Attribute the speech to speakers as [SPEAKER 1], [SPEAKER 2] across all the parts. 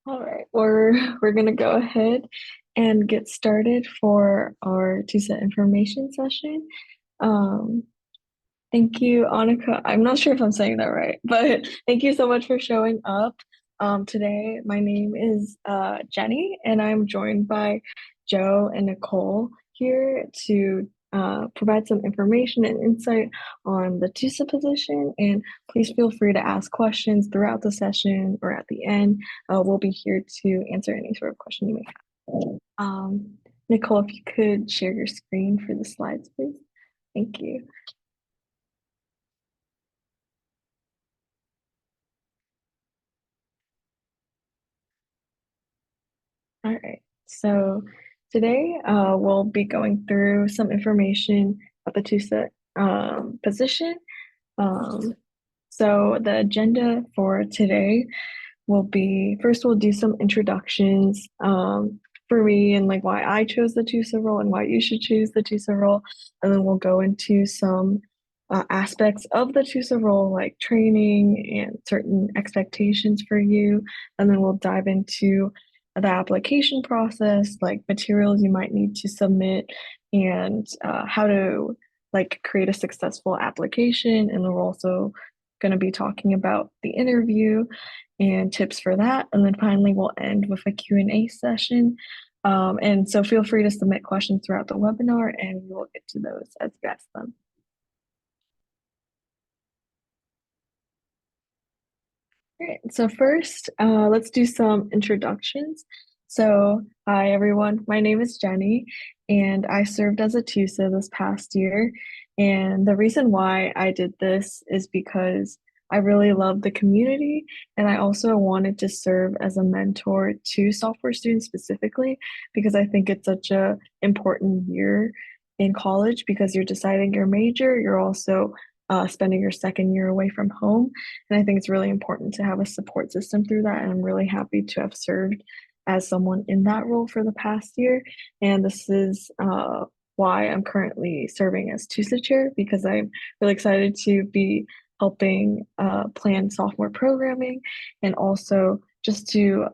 [SPEAKER 1] All right, we're gonna go ahead and get started for our TSET information session. Um, Thank you, Annika. I'm not sure if I'm saying that right, but thank you so much for showing up today. My name is Jenny, and I'm joined by Joe and Nicole here to provide some information and insight on the TUSA position. And please feel free to ask questions throughout the session or at the end. We'll be here to answer any sort of question you may have. Nicole, if you could share your screen for the slides, please. Thank you. All right. So today we'll be going through some information about the two-set position. Um, so the agenda for today will be first we'll do some introductions for me and like why I chose the TUSA role and why you should choose the TUSA role. And then we'll go into some aspects of the TUSA role, like training and certain expectations for you. And then we'll dive into the application process, like materials you might need to submit and how to like create a successful application. And then we're also going to be talking about the interview and tips for that. And then finally, we'll end with a Q&A session. And so feel free to submit questions throughout the webinar and we will get to those as you ask them. All right, so first, let's do some introductions. So, hi everyone, my name is Jenny, and I served as a TUSA this past year. And the reason why I did this is because I really love the community, and I also wanted to serve as a mentor to software students specifically, because I think it's such a important year in college because you're deciding your major, you're also spending your second year away from home. And I think it's really important to have a support system through that. And I'm really happy to have served as someone in that role for the past year. And this is why I'm currently serving as TUSA chair because I'm really excited to be helping plan software programming and also just to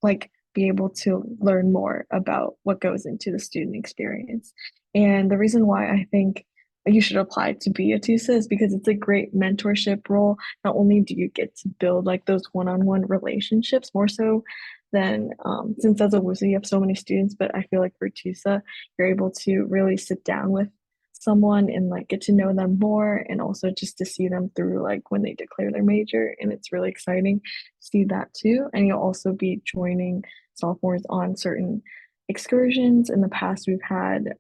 [SPEAKER 1] like be able to learn more about what goes into the student experience. And the reason why I think you should apply to be a TUSA is because it's a great mentorship role. Not only do you get to build like those one-on-one relationships more so than since as a WUSA you have so many students, but I feel like for TUSA you're able to really sit down with someone and like get to know them more and also just to see them through like when they declare their major, and it's really exciting to see that too. And you'll also be joining sophomores on certain excursions. In the past we've had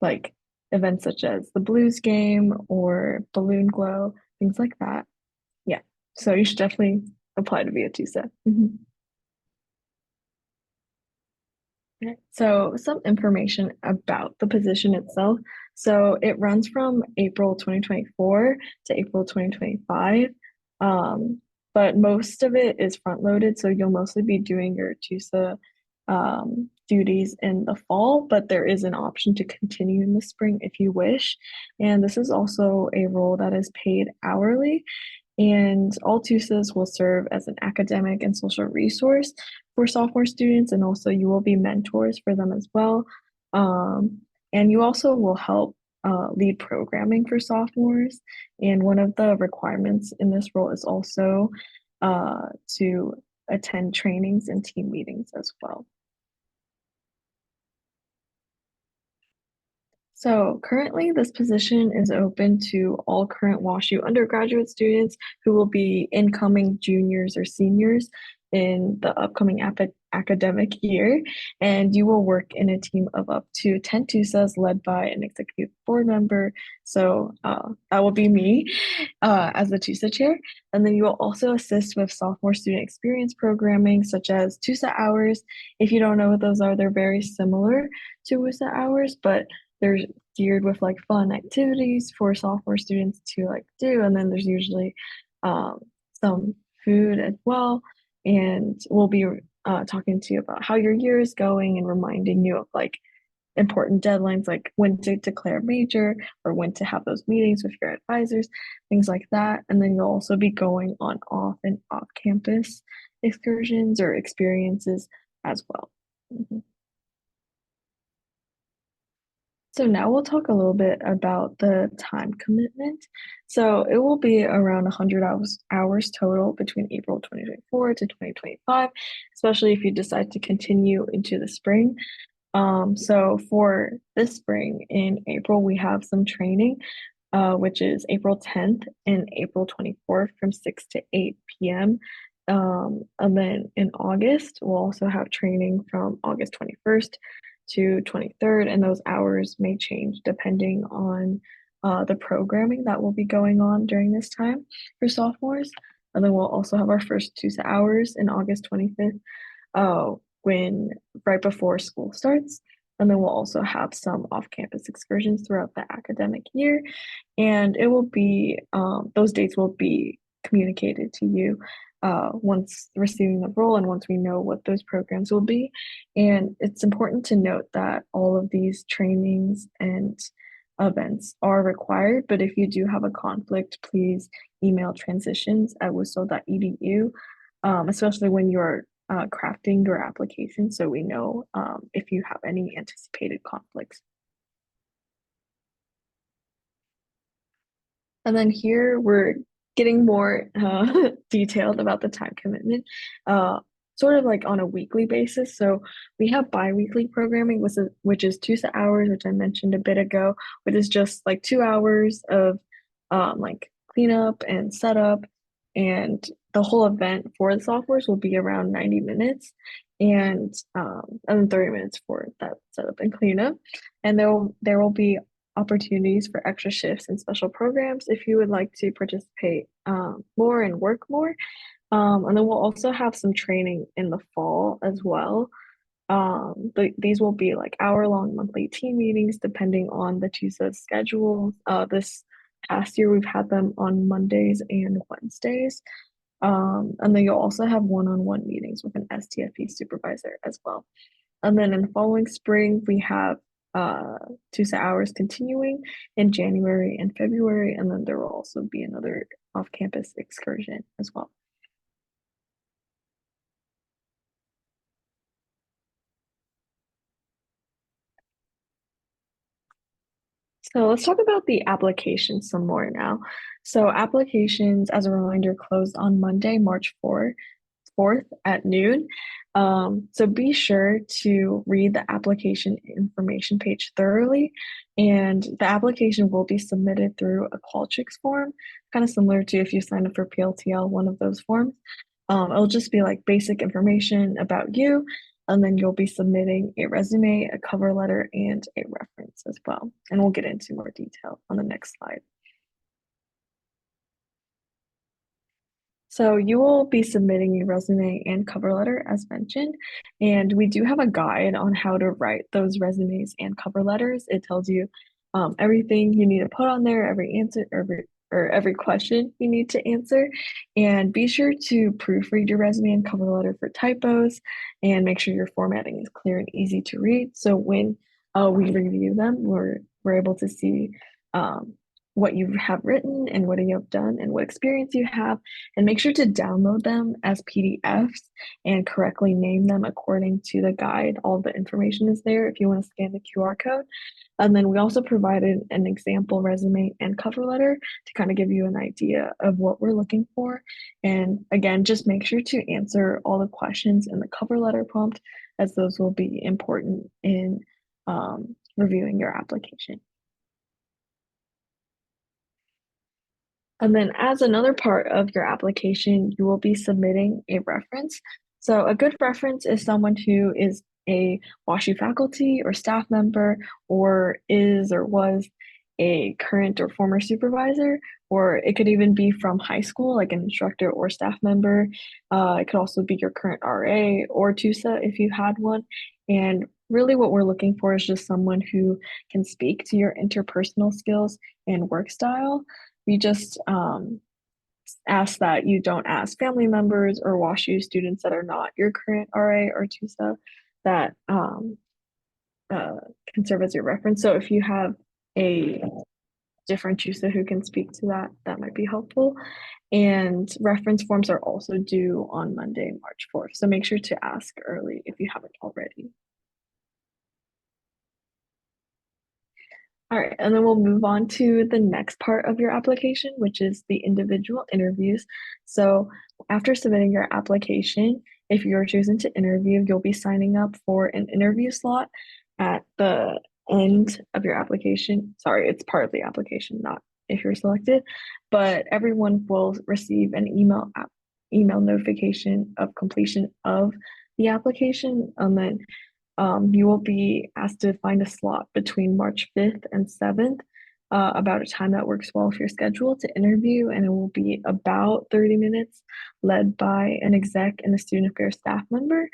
[SPEAKER 1] like events such as the blues game or balloon glow, things like that. Yeah. So you should definitely apply to be a TUSA. Mhm. So some information about the position itself. So it runs from April 2024 to April 2025. Um, but most of it is front loaded. So you'll mostly be doing your TUSA duties in the fall, but there is an option to continue in the spring if you wish. And this is also a role that is paid hourly. And all TUSAs will serve as an academic and social resource for sophomore students, and also you will be mentors for them as well. Um, and you also will help lead programming for sophomores. And one of the requirements in this role is also to attend trainings and team meetings as well. So currently, this position is open to all current WashU undergraduate students who will be incoming juniors or seniors in the upcoming academic year. And you will work in a team of up to 10 TUSAs led by an executive board member. So that will be me as the TUSA chair. And then you will also assist with sophomore student experience programming, such as TUSA hours. If you don't know what those are, they're very similar to WUSA hours, but they're geared with like fun activities for sophomore students to like do. And then there's usually some food as well. And we'll be talking to you about how your year is going and reminding you of like important deadlines, like when to declare major or when to have those meetings with your advisors, things like that. And then you'll also be going on off and off campus excursions or experiences as well. Mhm. So now we'll talk a little bit about the time commitment. So it will be around 100 hours total between April 2024 to 2025, especially if you decide to continue into the spring. So for this spring in April, we have some training, which is April 10th and April 24th from 6 to 8 p.m. And then in August, we'll also have training from August 21st to 23rd, and those hours may change depending on the programming that will be going on during this time for sophomores. And then we'll also have our first TUSA hours in August 25th, when right before school starts. And then we'll also have some off-campus excursions throughout the academic year, and it will be those dates will be communicated to you once receiving the role and once we know what those programs will be. And it's important to note that all of these trainings and events are required, but if you do have a conflict, please email transitions@wuso.edu, especially when you're crafting your application, so we know if you have any anticipated conflicts. And then here we're getting more detailed about the time commitment, uh, sort of like on a weekly basis. So we have bi-weekly programming, which is TUSA hours, which I mentioned a bit ago, which is just like 2 hours of like cleanup and setup. And the whole event for the sophomores will be around 90 minutes and then 30 minutes for that setup and cleanup. And there will be opportunities for extra shifts and special programs if you would like to participate more and work more. And then we'll also have some training in the fall as well. But these will be like hour-long monthly team meetings depending on the TUSA schedule. This past year, we've had them on Mondays and Wednesdays. And then you'll also have one-on-one meetings with an STFE supervisor as well. And then in the following spring, we have uh, TUSA hours continuing in January and February, and then there will also be another off-campus excursion as well. So let's talk about the applications some more now. So applications, as a reminder, closed on Monday, March 4th at noon. So be sure to read the application information page thoroughly, and the application will be submitted through a Qualtrics form, kind of similar to if you sign up for PLTL, one of those forms. It'll just be like basic information about you, and then you'll be submitting a resume, a cover letter, and a reference as well. And we'll get into more detail on the next slide. So you will be submitting a resume and cover letter as mentioned, and we do have a guide on how to write those resumes and cover letters. It tells you everything you need to put on there, every answer, or every question you need to answer, and be sure to proofread your resume and cover letter for typos, and make sure your formatting is clear and easy to read. So when we review them, we're able to see um, what you have written and what you have done and what experience you have, and make sure to download them as PDFs and correctly name them according to the guide. All the information is there if you want to scan the QR code. And then we also provided an example resume and cover letter to kind of give you an idea of what we're looking for. And again, just make sure to answer all the questions in the cover letter prompt, as those will be important in reviewing your application. And then as another part of your application, you will be submitting a reference. So a good reference is someone who is a WashU faculty or staff member, or is or was a current or former supervisor, or it could even be from high school, like an instructor or staff member. It could also be your current RA or TUSA if you had one. And really what we're looking for is just someone who can speak to your interpersonal skills and work style. We just ask that you don't ask family members or WashU students that are not your current RA or TUSA that uh, can serve as your reference. So if you have a different CHUSA who can speak to that, that might be helpful. And reference forms are also due on Monday, March 4th. So make sure to ask early if you haven't already. All right, and then we'll move on to the next part of your application, which is the individual interviews. So after submitting your application, if you're choosing to interview, you'll be signing up for an interview slot at the end of your application. Sorry, it's part of the application, not if you're selected, but everyone will receive an email notification of completion of the application, and then you will be asked to find a slot between March 5th and 7th, about a time that works well for your schedule to interview, and it will be about 30 minutes, led by an exec and a student affairs staff member.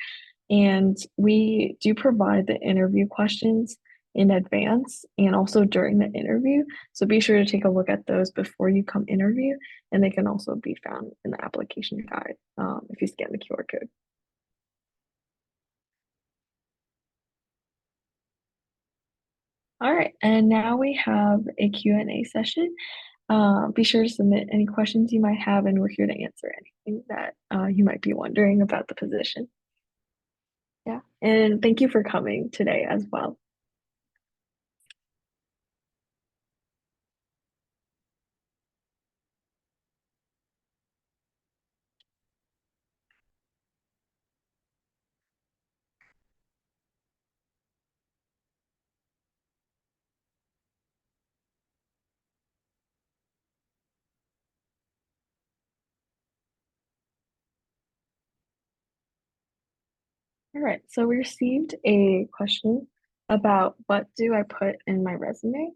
[SPEAKER 1] And we do provide the interview questions in advance and also during the interview. So be sure to take a look at those before you come interview, and they can also be found in the application guide if you scan the QR code. All right, and now we have a Q&A session. Be sure to submit any questions you might have, and we're here to answer anything that you might be wondering about the position. Yeah, and thank you for coming today as well. All right, so we received a question about what do I put in my resume?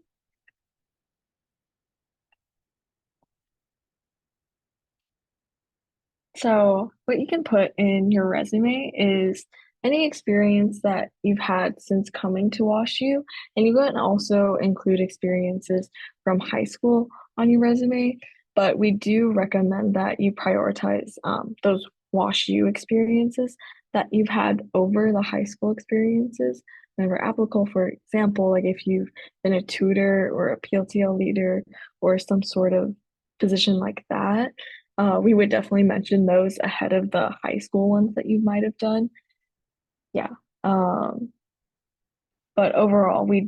[SPEAKER 1] So, what you can put in your resume is any experience that you've had since coming to WashU, and you can also include experiences from high school on your resume. But we do recommend that you prioritize those WashU experiences that you've had over the high school experiences. Whenever applicable, for example, like if you've been a tutor or a PLTL leader or some sort of position like that, we would definitely mention those ahead of the high school ones that you might have done. Yeah. Um, but overall, we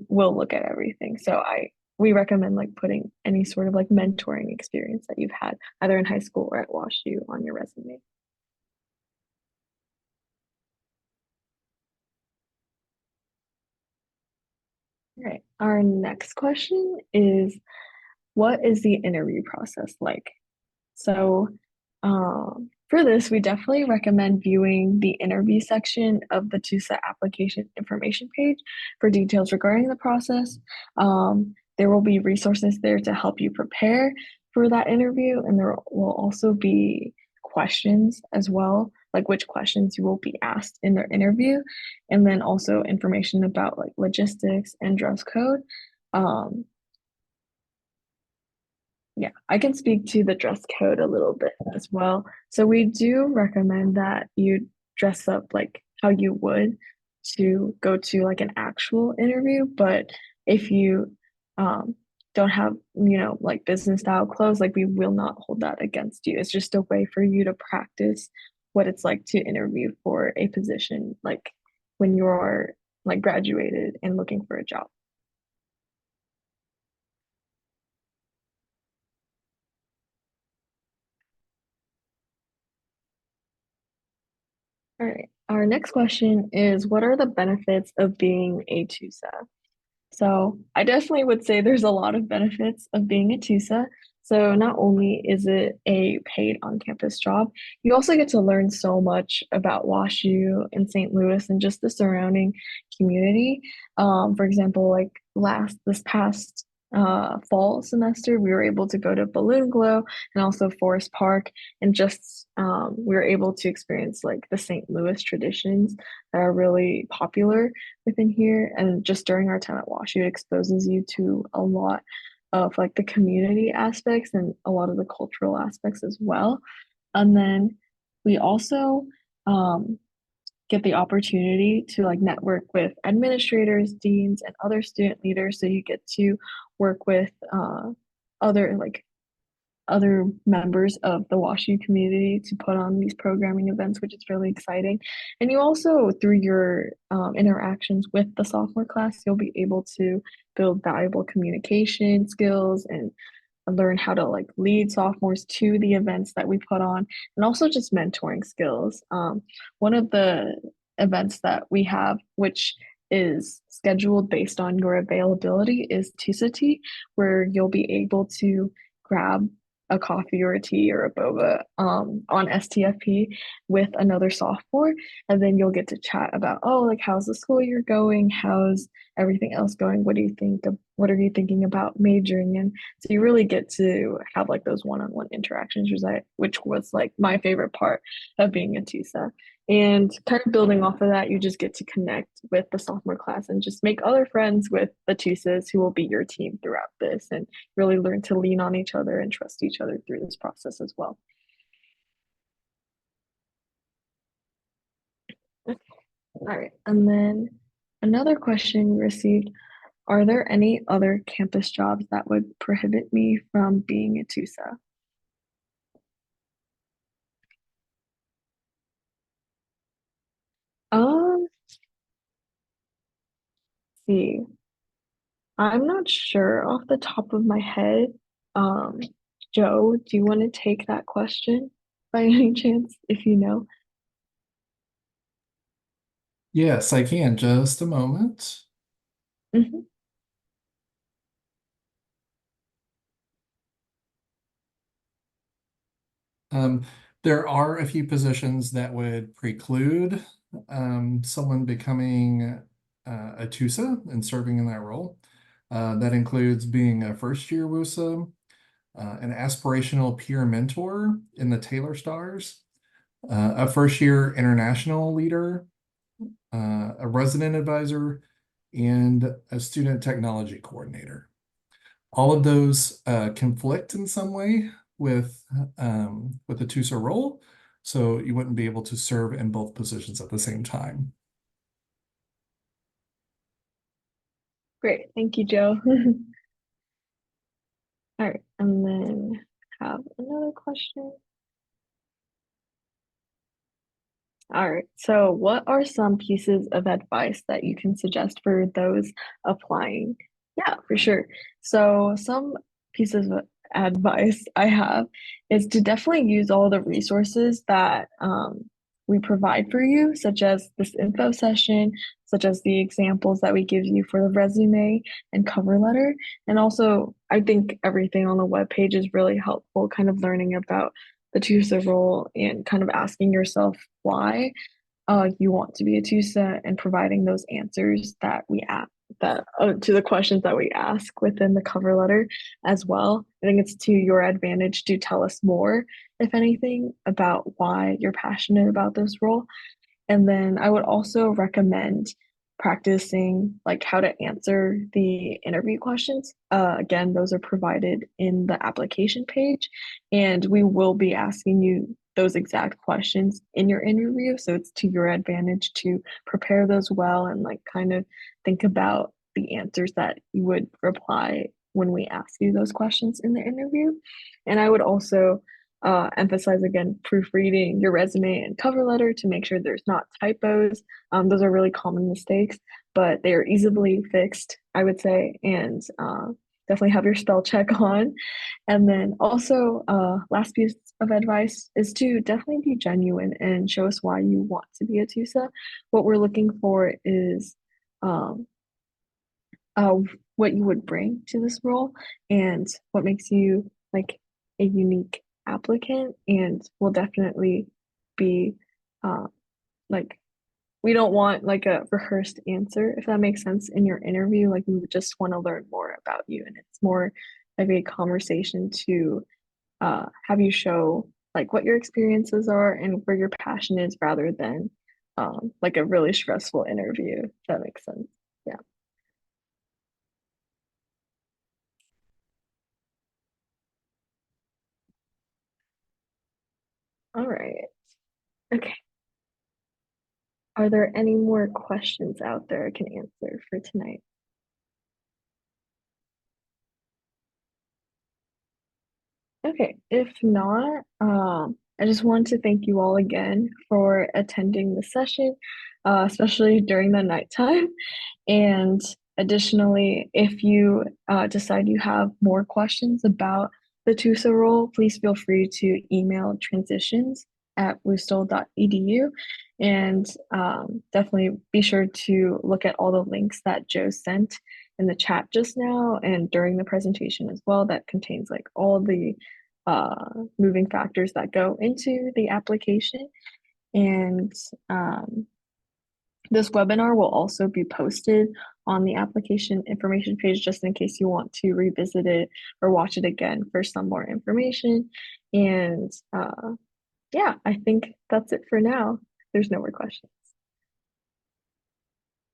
[SPEAKER 1] will look at everything. So we recommend like putting any sort of like mentoring experience that you've had either in high school or at WashU on your resume. All right. Our next question is, what is the interview process like? So, for this, we definitely recommend viewing the interview section of the TUSA application information page for details regarding the process. There will be resources there to help you prepare for that interview, and there will also be questions as well, like which questions you will be asked in their interview, and then also information about like logistics and dress code. Um, yeah, I can speak to the dress code a little bit as well. So we do recommend that you dress up like how you would to go to like an actual interview, but if you um don't have, like business style clothes, like we will not hold that against you. It's just a way for you to practice what it's like to interview for a position like when you're like graduated and looking for a job. All right. Our next question is, what are the benefits of being a TUSA? So I definitely would say there's a lot of benefits of being a TUSA. So not only is it a paid on-campus job, you also get to learn so much about WashU and St. Louis and just the surrounding community. For example, like this past fall semester, we were able to go to Balloon Glow and also Forest Park, and just we were able to experience like the St. Louis traditions that are really popular within here. And just during our time at WashU, it exposes you to a lot of like the community aspects and a lot of the cultural aspects as well. And then we also um, get the opportunity to like network with administrators, deans, and other student leaders. So you get to work with other other members of the WashU community to put on these programming events, which is really exciting. And you also, through your interactions with the sophomore class, you'll be able to build valuable communication skills and learn how to like lead sophomores to the events that we put on, and also just mentoring skills. One of the events that we have, which is scheduled based on your availability, is Tusa Tea, where you'll be able to grab a coffee or a tea or a boba on STFP with another sophomore, and then you'll get to chat about, oh, like how's the school year going? How's everything else going? What do you think of, what are you thinking about majoring in? So you really get to have like those one-on-one interactions, which was like my favorite part of being a TUSA. And kind of building off of that, you just get to connect with the sophomore class and just make other friends with the TUSAs who will be your team throughout this, and really learn to lean on each other and trust each other through this process as well. Okay. All right. And then another question we received, are there any other campus jobs that would prohibit me from being a TUSA? Let's see. I'm not sure off the top of my head. Um, Joe, do you want to take that question by any chance, if you know?
[SPEAKER 2] Yes, I can. Just a moment.
[SPEAKER 1] Mhm.
[SPEAKER 2] Um, there are a few positions that would preclude someone becoming a TUSA and serving in that role. That includes being a first year WUSA, an aspirational peer mentor in the Taylor Stars, a first year international leader, a resident advisor, and a student technology coordinator. All of those conflict in some way with the TUSA role, so you wouldn't be able to serve in both positions at the same time.
[SPEAKER 1] Great, thank you, Joe. All right, and then have another question. All right. So, what are some pieces of advice that you can suggest for those applying? Yeah, for sure. So, some pieces of advice I have is to definitely use all the resources that we provide for you, such as this info session, such as the examples that we give you for the resume and cover letter. And also, I think everything on the web page is really helpful, kind of learning about the TUSA role and kind of asking yourself why you want to be a TUSA, and providing those answers that we ask that to the questions that we ask within the cover letter as well. I think it's to your advantage to tell us more, if anything, about why you're passionate about this role. And then I would also recommend practicing like how to answer the interview questions. Again, those are provided in the application page, and we will be asking you those exact questions in your interview. So it's to your advantage to prepare those well and like kind of think about the answers that you would reply when we ask you those questions in the interview. And I would also emphasize again proofreading your resume and cover letter to make sure there's not typos. Those are really common mistakes, but they are easily fixed, I would say, and definitely have your spell check on. And then also, last piece of advice is to definitely be genuine and show us why you want to be a TUSA. What we're looking for is um, of what you would bring to this role and what makes you like a unique applicant, and will definitely be uh, like we don't want like a rehearsed answer, if that makes sense, in your interview. Like we would just want to learn more about you, and it's more of a conversation to have you show like what your experiences are and where your passion is, rather than like a really stressful interview, if that makes sense. Yeah. All right. Okay. Are there any more questions out there I can answer for tonight? Okay, if not, I just want to thank you all again for attending the session, especially during the nighttime. And additionally, if you decide you have more questions about the TUSA role, please feel free to email transitions@wustl.edu. And definitely be sure to look at all the links that Joe sent in the chat just now and during the presentation as well. That contains like all the moving factors that go into the application. And this webinar will also be posted on the application information page just in case you want to revisit it or watch it again for some more information. And yeah, I think that's it for now. There's no more questions.